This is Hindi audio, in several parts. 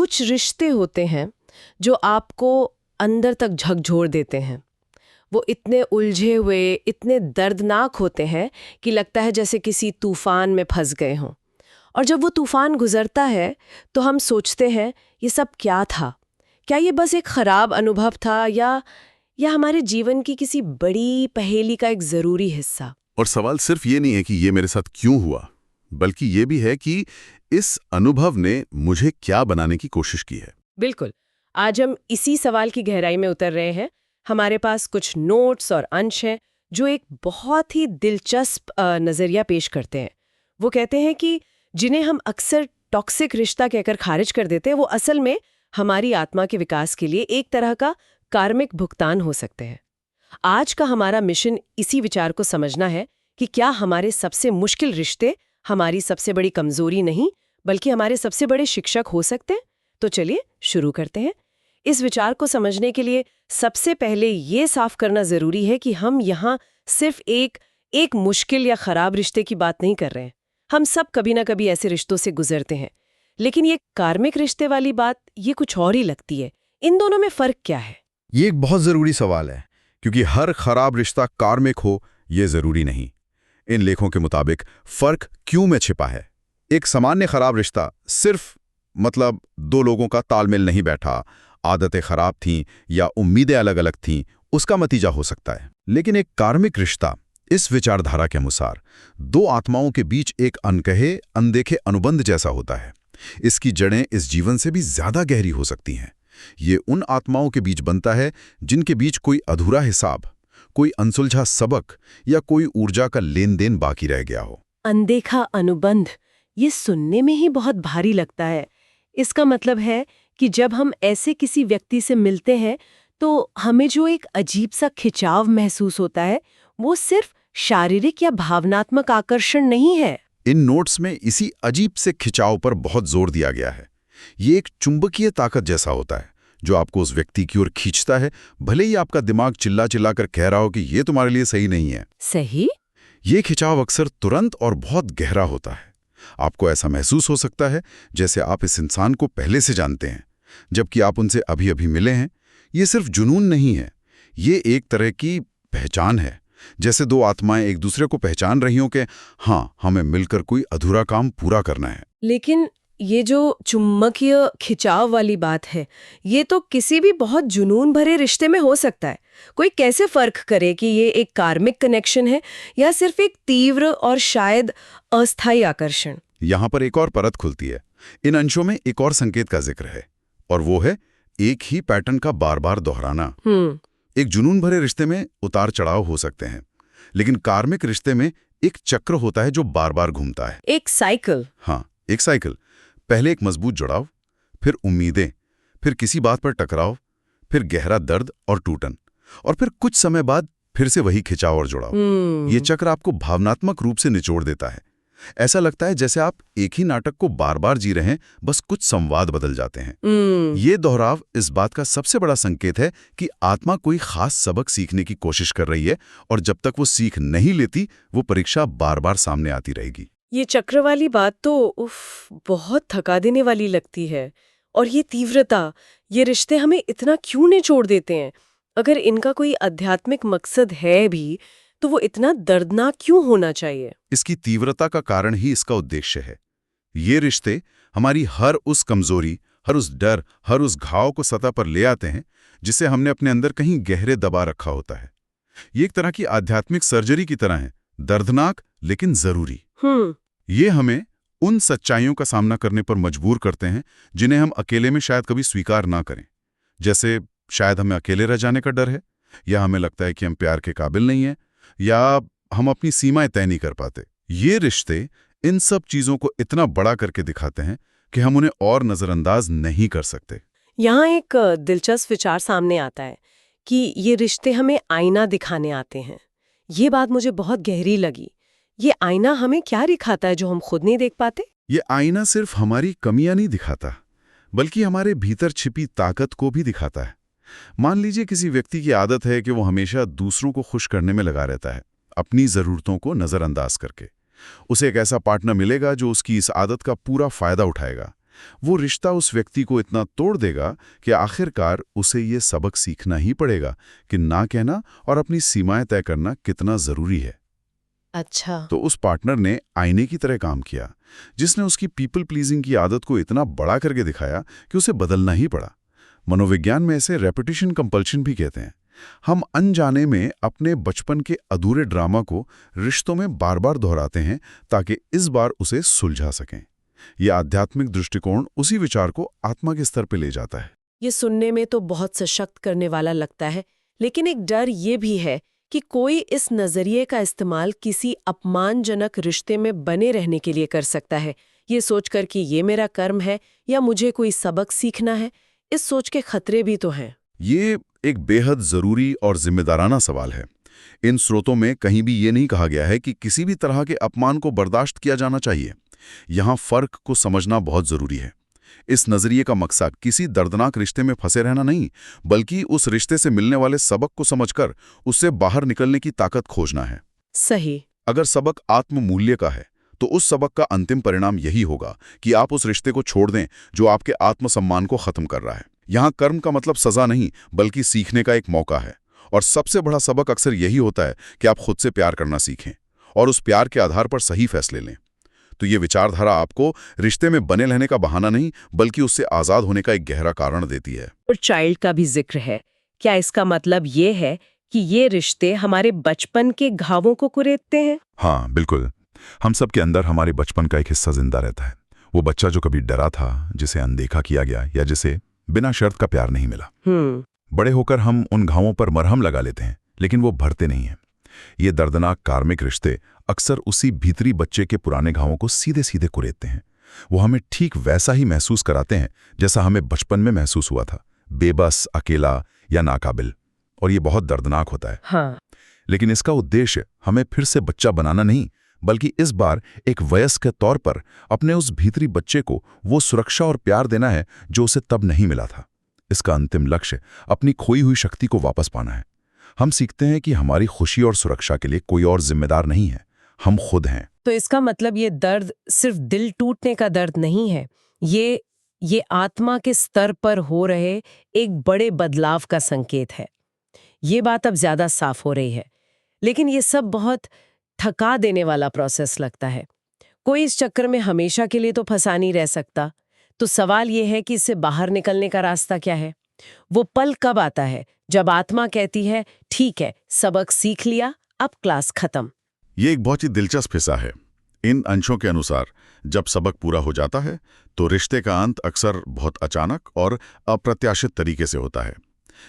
कुछ रिश्ते होते हैं जो आपको अंदर तक झकझोर देते हैं। वो इतने उलझे हुए, इतने दर्दनाक होते हैं कि लगता है जैसे किसी तूफान में फंस गए हों। और जब वो तूफान गुजरता है तो हम सोचते हैं ये सब क्या था? क्या ये बस एक खराब अनुभव था या हमारे जीवन की किसी बड़ी पहेली का एक जरूरी हिस्सा? और सवाल सिर्फ ये नहीं है कि ये मेरे साथ क्यों हुआ, बल्कि ये भी है कि इस अनुभव ने मुझे क्या बनाने की कोशिश की है। बिल्कुल। आज हम इसी सवाल की गहराई में उतर रहे हैं। हमारे पास कुछ नोट्स और अंश हैं जो एक बहुत ही दिलचस्प नज़रिया पेश करते हैं। वो कहते हैं कि जिन्हें हम अक्सर टॉक्सिक रिश्ता कहकर खारिज कर देते हैं, वो असल में हमारी आत्मा के विकास के लिए एक तरह का कार्मिक भुगतान हो सकते हैं। आज का हमारा मिशन इसी विचार को समझना है कि क्या हमारे सबसे मुश्किल रिश्ते हमारी सबसे बड़ी कमजोरी नहीं, बल्कि हमारे सबसे बड़े शिक्षक हो सकते हैं। तो चलिए शुरू करते हैं। इस विचार को समझने के लिए सबसे पहले ये साफ करना जरूरी है कि हम यहाँ सिर्फ एक मुश्किल या खराब रिश्ते की बात नहीं कर रहे हैं। हम सब कभी ना कभी ऐसे रिश्तों से गुजरते हैं, लेकिन ये कार्मिक रिश्ते वाली बात ये कुछ और ही लगती है। इन दोनों में फर्क क्या है? ये एक बहुत जरूरी सवाल है, क्योंकि हर खराब रिश्ता कार्मिक हो ये जरूरी नहीं। इन लेखों के मुताबिक फर्क क्यों में छिपा है। एक सामान्य खराब रिश्ता सिर्फ दो लोगों का तालमेल नहीं बैठा, आदतें खराब थीं या उम्मीदें अलग अलग थीं, उसका नतीजा हो सकता है। लेकिन एक कार्मिक रिश्ता इस विचारधारा के अनुसार दो आत्माओं के बीच एक अनकहे अनदेखे अनुबंध जैसा होता है। इसकी जड़ें इस जीवन से भी ज्यादा गहरी हो सकती हैं। ये उन आत्माओं के बीच बनता है जिनके बीच कोई अधूरा हिसाब, कोई अनसुलझा सबक या कोई ऊर्जा का लेन देन बाकी रह गया हो। अनदेखा अनुबंध, ये सुनने में ही बहुत भारी लगता है। इसका मतलब है कि जब हम ऐसे किसी व्यक्ति से मिलते हैं तो हमें जो एक अजीब सा खिंचाव महसूस होता है, वो सिर्फ शारीरिक या भावनात्मक आकर्षण नहीं है। इन नोट्स में इसी अजीब से खिंचाव पर बहुत जोर दिया गया है। ये एक चुंबकीय ताकत जैसा होता है जो आपको उस व्यक्ति की ओर खींचता है, भले ही आपका दिमाग चिल्ला चिल्ला कर कह रहा हो कि ये तुम्हारे लिए सही नहीं है। सही? ये खिंचाव अक्सर तुरंत और बहुत गहरा होता है। आपको ऐसा महसूस हो सकता है जैसे आप इस इंसान को पहले से जानते हैं, जबकि आप उनसे अभी अभी मिले हैं। ये सिर्फ जुनून नहीं है, ये एक तरह की पहचान है, जैसे दो आत्माएं एक दूसरे को पहचान रही हों कि हाँ, हमें मिलकर कोई अधूरा काम पूरा करना है। लेकिन ये जो चुंबकीय खिंचाव वाली बात है, ये तो किसी भी बहुत जुनून भरे रिश्ते में हो सकता है। कोई कैसे फर्क करे कि ये एक कार्मिक कनेक्शन है या सिर्फ एक तीव्र और शायद अस्थायी आकर्षण? यहाँ पर एक और परत खुलती है। इन अंशों में एक और संकेत का जिक्र है, और वो है एक ही पैटर्न का बार बार दोहराना। एक जुनून भरे रिश्ते में उतार चढ़ाव हो सकते हैं, लेकिन कार्मिक रिश्ते में एक चक्र होता है जो बार बार घूमता है। एक साइकिल। हाँ, एक साइकिल। पहले एक मजबूत जुड़ाव, फिर उम्मीदें, फिर किसी बात पर टकराव, फिर गहरा दर्द और टूटन, और फिर कुछ समय बाद फिर से वही खिंचाव और जुड़ाव। ये चक्र आपको भावनात्मक रूप से निचोड़ देता है। ऐसा लगता है जैसे आप एक ही नाटक को बार बार जी रहे हैं, बस कुछ संवाद बदल जाते हैं। ये दोहराव इस बात का सबसे बड़ा संकेत है कि आत्मा कोई खास सबक सीखने की कोशिश कर रही है, और जब तक वो सीख नहीं लेती, वो परीक्षा बार बार सामने आती रहेगी। ये चक्र वाली बात तो बहुत थका देने वाली लगती है। और ये तीव्रता, ये रिश्ते हमें इतना क्यों निचोड़ देते हैं? अगर इनका कोई आध्यात्मिक मकसद है भी, तो वो इतना दर्दनाक क्यों होना चाहिए? इसकी तीव्रता का कारण ही इसका उद्देश्य है। ये रिश्ते हमारी हर उस कमजोरी, हर उस डर, हर उस घाव को सतह पर ले आते हैं जिसे हमने अपने अंदर कहीं गहरे दबा रखा होता है। ये एक तरह की आध्यात्मिक सर्जरी की तरह है, दर्दनाक लेकिन जरूरी। ये हमें उन सच्चाइयों का सामना करने पर मजबूर करते हैं जिन्हें हम अकेले में शायद कभी स्वीकार ना करें। जैसे शायद हमें अकेले रह जाने का डर है, या हमें लगता है कि हम प्यार के काबिल नहीं हैं, या हम अपनी सीमाएं तय नहीं कर पाते। ये रिश्ते इन सब चीजों को इतना बड़ा करके दिखाते हैं कि हम उन्हें और नजरअंदाज नहीं कर सकते। यहाँ एक दिलचस्प विचार सामने आता है कि ये रिश्ते हमें आईना दिखाने आते हैं। ये बात मुझे बहुत गहरी लगी। ये आईना हमें क्या दिखाता है जो हम खुद नहीं देख पाते? ये आईना सिर्फ हमारी कमियां नहीं दिखाता, बल्कि हमारे भीतर छिपी ताकत को भी दिखाता है। मान लीजिए किसी व्यक्ति की आदत है कि वो हमेशा दूसरों को खुश करने में लगा रहता है, अपनी ज़रूरतों को नज़रअंदाज करके। उसे एक ऐसा पार्टनर मिलेगा जो उसकी इस आदत का पूरा फायदा उठाएगा, वो रिश्ता उस व्यक्ति को इतना तोड़ देगा कि आखिरकार उसे ये सबक सीखना ही पड़ेगा कि ना कहना और अपनी सीमाएं तय करना कितना जरूरी है। अच्छा। तो उस पार्टनर ने आईने की तरह काम किया, जिसने उसकी पीपल प्लीजिंग की आदत को इतना बड़ा करके दिखाया कि उसे बदलना ही पड़ा। मनोविज्ञान में इसे रेपिटेशन कंपल्शन भी कहते हैं। हम अनजाने में अपने बचपन के अधूरे ड्रामा को रिश्तों में बार बार दोहराते हैं ताकि इस बार उसे सुलझा सकें। यह आध्यात्मिक दृष्टिकोण उसी विचार को आत्मा के स्तर पर ले जाता है। ये सुनने में तो बहुत सशक्त करने वाला लगता है, लेकिन एक डर ये भी है कि कोई इस नजरिए का इस्तेमाल किसी अपमानजनक रिश्ते में बने रहने के लिए कर सकता है, ये सोचकर कि ये मेरा कर्म है या मुझे कोई सबक सीखना है। इस सोच के खतरे भी तो हैं। ये एक बेहद जरूरी और जिम्मेदाराना सवाल है। इन स्रोतों में कहीं भी ये नहीं कहा गया है कि किसी भी तरह के अपमान को बर्दाश्त किया जाना चाहिए। यहाँ फर्क को समझना बहुत जरूरी है। इस नजरिए का मकसद किसी दर्दनाक रिश्ते में फंसे रहना नहीं, बल्कि उस रिश्ते से मिलने वाले सबक को समझकर उससे बाहर निकलने की ताकत खोजना है। सही। अगर सबक आत्ममूल्य का है तो उस सबक का अंतिम परिणाम यही होगा कि आप उस रिश्ते को छोड़ दें जो आपके आत्मसम्मान को खत्म कर रहा है। यहाँ कर्म का मतलब सजा नहीं, बल्कि सीखने का एक मौका है। और सबसे बड़ा सबक अक्सर यही होता है कि आप खुद से प्यार करना सीखें और उस प्यार के आधार पर सही फैसले लें। तो ये विचारधारा आपको रिश्ते में बने रहने का बहाना नहीं, बल्कि उससे आजाद होने का एक गहरा कारण देती है। और चाइल्ड का भी जिक्र है। क्या इसका मतलब ये है कि ये रिश्ते हमारे बचपन के घावों को कुरेदते हैं? हाँ, बिल्कुल। हम सब के अंदर हमारे बचपन का एक हिस्सा जिंदा रहता है। वो बच्चा जो कभी डरा था, जिसे अनदेखा किया गया या जिसे बिना शर्त का प्यार नहीं मिला। बड़े होकर हम उन घावों पर मरहम लगा लेते हैं, लेकिन वो भरते नहीं हैं। ये दर्दनाक कार्मिक रिश्ते अक्सर उसी भीतरी बच्चे के पुराने घावों को सीधे सीधे कुरेदते हैं। वो हमें ठीक वैसा ही महसूस कराते हैं जैसा हमें बचपन में महसूस हुआ था, बेबस, अकेला या नाकाबिल। और ये बहुत दर्दनाक होता है। हाँ। लेकिन इसका उद्देश्य हमें फिर से बच्चा बनाना नहीं, बल्कि इस बार एक वयस्क के तौर पर अपने उस भीतरी बच्चे को वो सुरक्षा और प्यार देना है जो उसे तब नहीं मिला था। इसका अंतिम लक्ष्य अपनी खोई हुई शक्ति को वापस पाना है। हम सीखते हैं कि हमारी खुशी और सुरक्षा के लिए कोई और जिम्मेदार नहीं है, हम खुद हैं। तो इसका मतलब ये दर्द सिर्फ दिल टूटने का दर्द नहीं है, ये आत्मा के स्तर पर हो रहे एक बड़े बदलाव का संकेत है। ये बात अब ज्यादा साफ हो रही है, लेकिन ये सब बहुत थका देने वाला प्रोसेस लगता है। कोई इस चक्कर में हमेशा के लिए तो फंसा नहीं रह सकता। तो सवाल ये है कि इससे बाहर निकलने का रास्ता क्या है? वो पल कब आता है जब आत्मा कहती है, ठीक है, सबक सीख लिया, अब क्लास खत्म? ये एक बहुत ही दिलचस्प हिस्सा है। इन अंशों के अनुसार जब सबक पूरा हो जाता है तो रिश्ते का अंत अक्सर बहुत अचानक और अप्रत्याशित तरीके से होता है।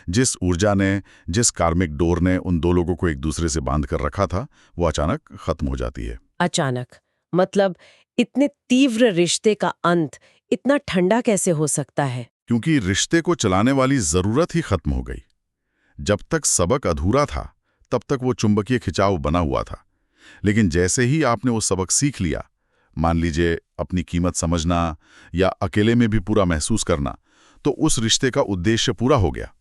जिस ऊर्जा ने, जिस कार्मिक डोर ने उन दो लोगों को एक दूसरे से बांध कर रखा था, वो अचानक खत्म हो जाती है। अचानक मतलब इतने तीव्र रिश्ते का अंत इतना ठंडा कैसे हो सकता है? क्योंकि रिश्ते को चलाने वाली जरूरत ही खत्म हो गई। जब तक सबक अधूरा था तब तक वो चुंबकीय खिंचाव बना हुआ था, लेकिन जैसे ही आपने वो सबक सीख लिया, मान लीजिए अपनी कीमत समझना या अकेले में भी पूरा महसूस करना, तो उस रिश्ते का उद्देश्य पूरा हो गया।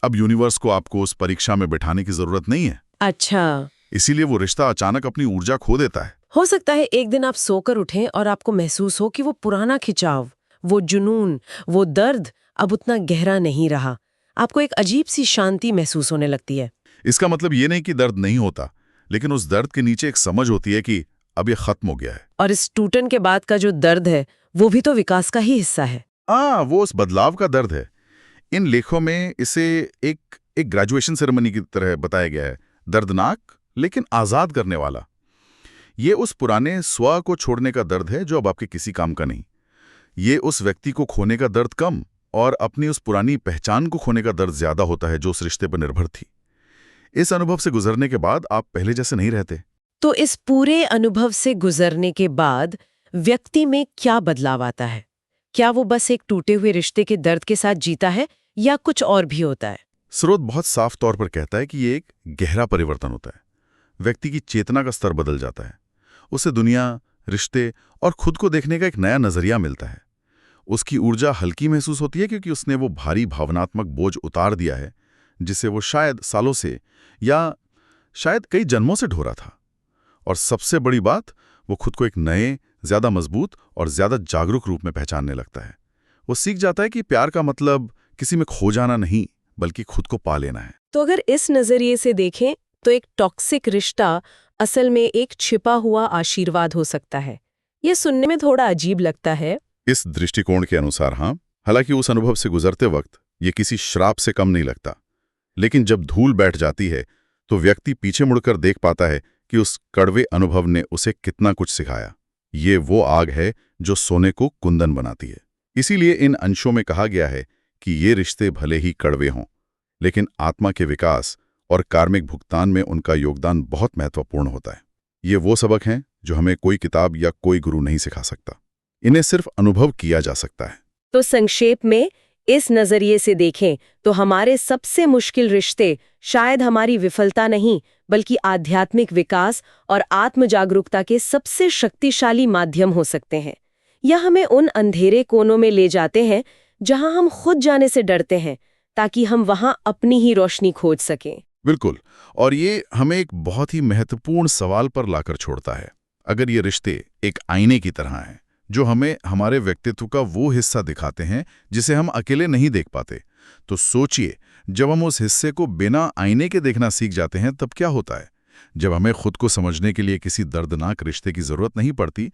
अब यूनिवर्स को आपको उस परीक्षा में बिठाने की जरूरत नहीं है। अच्छा। इसीलिए वो रिश्ता अचानक अपनी ऊर्जा खो देता है। हो सकता है एक दिन आप सोकर उठें और आपको महसूस हो कि वो पुराना खिंचाव, वो जुनून, वो दर्द अब उतना गहरा नहीं रहा। आपको एक अजीब सी शांति महसूस होने लगती है। इसका मतलब ये नहीं कि दर्द नहीं होता, लेकिन उस दर्द के नीचे एक समझ होती है कि अब ये खत्म हो गया है। और इस टूटन के बाद का जो दर्द है वो भी तो विकास का ही हिस्सा है। वो उस बदलाव का दर्द है। इन लेखों में इसे एक ग्रेजुएशन सेरेमनी की तरह बताया गया है, दर्दनाक लेकिन आजाद करने वाला। ये उस पुराने स्व को छोड़ने का दर्द है जो अब आपके किसी काम का नहीं। ये उस व्यक्ति को खोने का दर्द कम और अपनी उस पुरानी पहचान को खोने का दर्द ज्यादा होता है जो उस रिश्ते पर निर्भर थी। इस अनुभव से गुजरने के बाद आप पहले जैसे नहीं रहते। तो इस पूरे अनुभव से गुजरने के बाद व्यक्ति में क्या बदलाव आता है? क्या वो बस एक टूटे हुए रिश्ते के दर्द के साथ जीता है या कुछ और भी होता है? स्रोत बहुत साफ तौर पर कहता है कि ये एक गहरा परिवर्तन होता है। व्यक्ति की चेतना का स्तर बदल जाता है। उसे दुनिया, रिश्ते और खुद को देखने का एक नया नजरिया मिलता है। उसकी ऊर्जा हल्की महसूस होती है क्योंकि उसने वो भारी भावनात्मक बोझ उतार दिया है जिसे वो शायद सालों से या शायद कई जन्मों से ढो रहा था। और सबसे बड़ी बात, वो खुद को एक नए, ज्यादा मजबूत और ज्यादा जागरूक रूप में पहचानने लगता है। वो सीख जाता है कि प्यार का मतलब किसी में खो जाना नहीं, बल्कि खुद को पा लेना है। तो अगर इस नजरिए से देखें तो एक टॉक्सिक रिश्ता असल में एक छिपा हुआ आशीर्वाद हो सकता है। ये सुनने में थोड़ा अजीब लगता है। इस दृष्टिकोण के अनुसार हाँ, हालांकि उस अनुभव से गुजरते वक्त ये किसी श्राप से कम नहीं लगता। लेकिन जब धूल बैठ जाती है तो व्यक्ति पीछे मुड़कर देख पाता है कि उस कड़वे अनुभव ने उसे कितना कुछ सिखाया। ये वो आग है जो सोने को कुंदन बनाती है। इसीलिए इन अंशों में कहा गया है कि ये रिश्ते भले ही कड़वे हों, लेकिन आत्मा के विकास और कार्मिक भुगतान में उनका योगदान बहुत महत्वपूर्ण होता है। ये वो सबक हैं जो हमें कोई किताब या कोई गुरु नहीं सिखा सकता। इन्हें सिर्फ अनुभव किया जा सकता है। तो संक्षेप में इस नजरिए से देखें तो हमारे सबसे मुश्किल रिश्ते शायद हमारी विफलता नहीं, बल्कि आध्यात्मिक विकास और आत्म जागरूकता के सबसे शक्तिशाली माध्यम हो सकते हैं। यह हमें उन अंधेरे कोनों में ले जाते हैं जहां हम खुद जाने से डरते हैं, ताकि हम वहां अपनी ही रोशनी खोज सकें। बिल्कुल, और ये हमें एक बहुत ही महत्वपूर्ण सवाल पर लाकर छोड़ता है। अगर ये रिश्ते एक आईने की तरह हैं जो हमें हमारे व्यक्तित्व का वो हिस्सा दिखाते हैं जिसे हम अकेले नहीं देख पाते, तो सोचिए, जब हम उस हिस्से को बिना आईने के देखना सीख जाते हैं तब क्या होता है। जब हमें खुद को समझने के लिए किसी दर्दनाक रिश्ते की जरूरत नहीं पड़ती,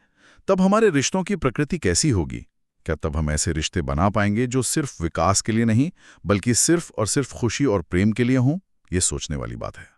तब हमारे रिश्तों की प्रकृति कैसी होगी? क्या तब हम ऐसे रिश्ते बना पाएंगे जो सिर्फ विकास के लिए नहीं, बल्कि सिर्फ और सिर्फ खुशी और प्रेम के लिए हों? ये सोचने वाली बात है।